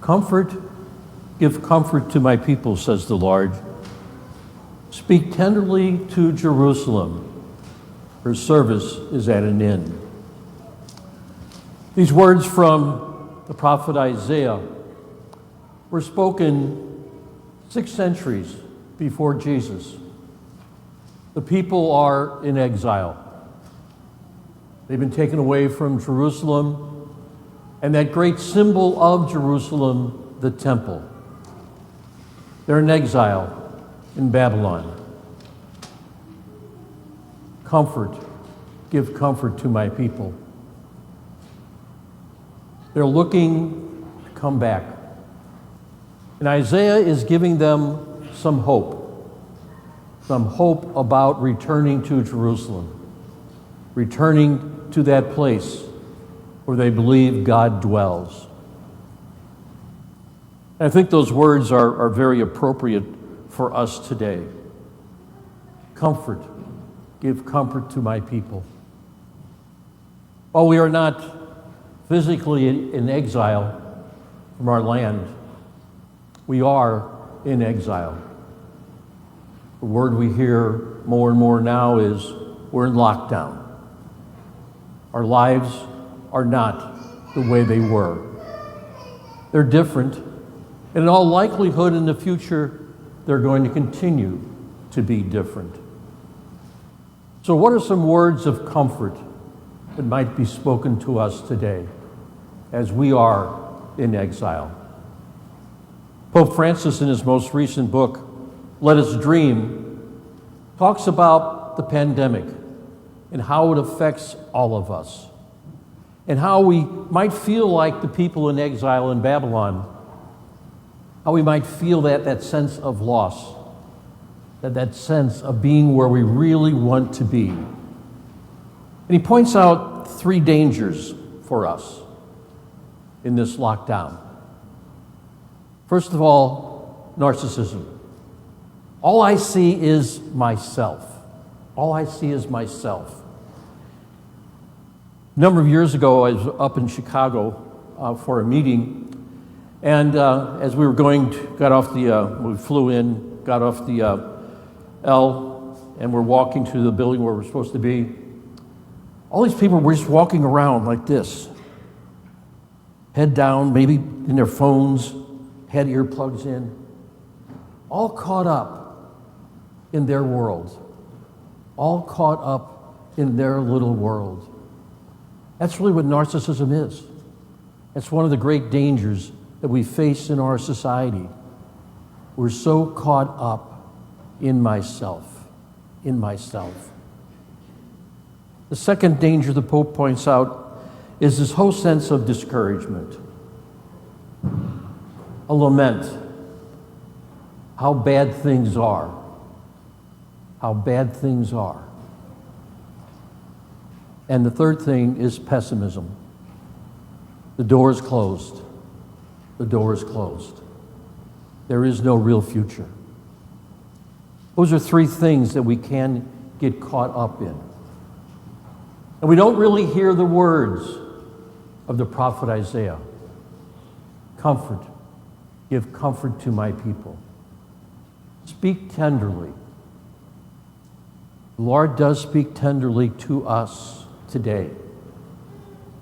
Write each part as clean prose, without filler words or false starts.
Comfort, give comfort to my people, says the Lord. Speak tenderly to Jerusalem. Her service is at an end. These words from the prophet Isaiah were spoken 6 centuries before Jesus. The people are in exile. They've been taken away from Jerusalem and that great symbol of Jerusalem, the temple. They're in exile in Babylon. Comfort, give comfort to my people. They're looking to come back. And Isaiah is giving them some hope about returning to Jerusalem, returning to that place where they believe God dwells. And I think those words are very appropriate for us today. Comfort, give comfort to my people. While we are not physically in exile from our land, we are in exile. The word we hear more and more now is we're in lockdown. Our lives are not the way they were. They're different, and in all likelihood in the future, they're going to continue to be different. So what are some words of comfort that might be spoken to us today as we are in exile? Pope Francis, in his most recent book, Let Us Dream, talks about the pandemic and how it affects all of us, and how we might feel like the people in exile in Babylon, how we might feel that sense of loss, that sense of being where we really want to be. And he points out 3 dangers for us in this lockdown. First of all, narcissism. All I see is myself. All I see is myself. A number of years ago, I was up in Chicago for a meeting, and as we were we flew in, got off the L, and we're walking to the building where we're supposed to be. All these people were just walking around like this, head down, maybe in their phones, had earplugs in, all caught up in their world, all caught up in their little world. That's really what narcissism is. It's one of the great dangers that we face in our society. We're so caught up in myself, in myself. The second danger the Pope points out is this whole sense of discouragement, a lament, how bad things are, how bad things are. And the third thing is pessimism. The door is closed. The door is closed. There is no real future. Those are 3 things that we can get caught up in. And we don't really hear the words of the prophet Isaiah. Comfort, give comfort to my people. Speak tenderly. The Lord does speak tenderly to us today.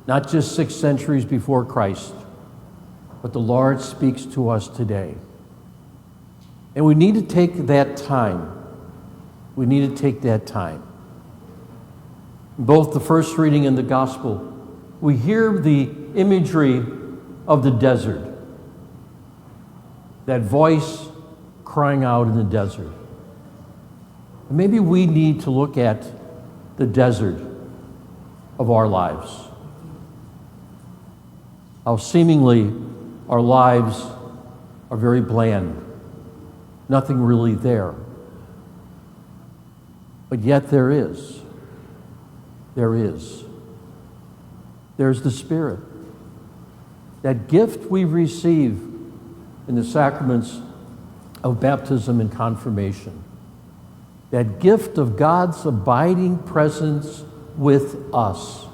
Not just 6 centuries before Christ, but the Lord speaks to us today. And we need to take that time. We need to take that time. In both the first reading and the gospel, we hear the imagery of the desert. That voice crying out in the desert. And maybe we need to look at the desert of our lives. How seemingly our lives are very bland. Nothing really there. But yet there is. There is. There's the Spirit. That gift we receive in the sacraments of baptism and confirmation. That gift of God's abiding presence with us.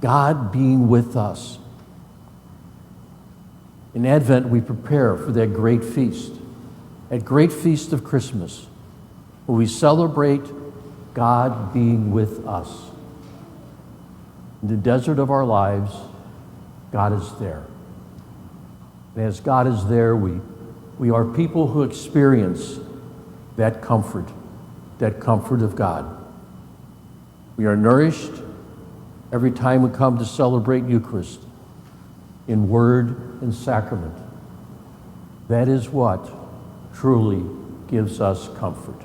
God being with us. In Advent, we prepare for that great feast, that great feast of Christmas, where we celebrate God being with us. In the desert of our lives, God is there. And as God is there, we are people who experience that comfort of God. We are nourished every time we come to celebrate Eucharist in word and sacrament. That is what truly gives us comfort.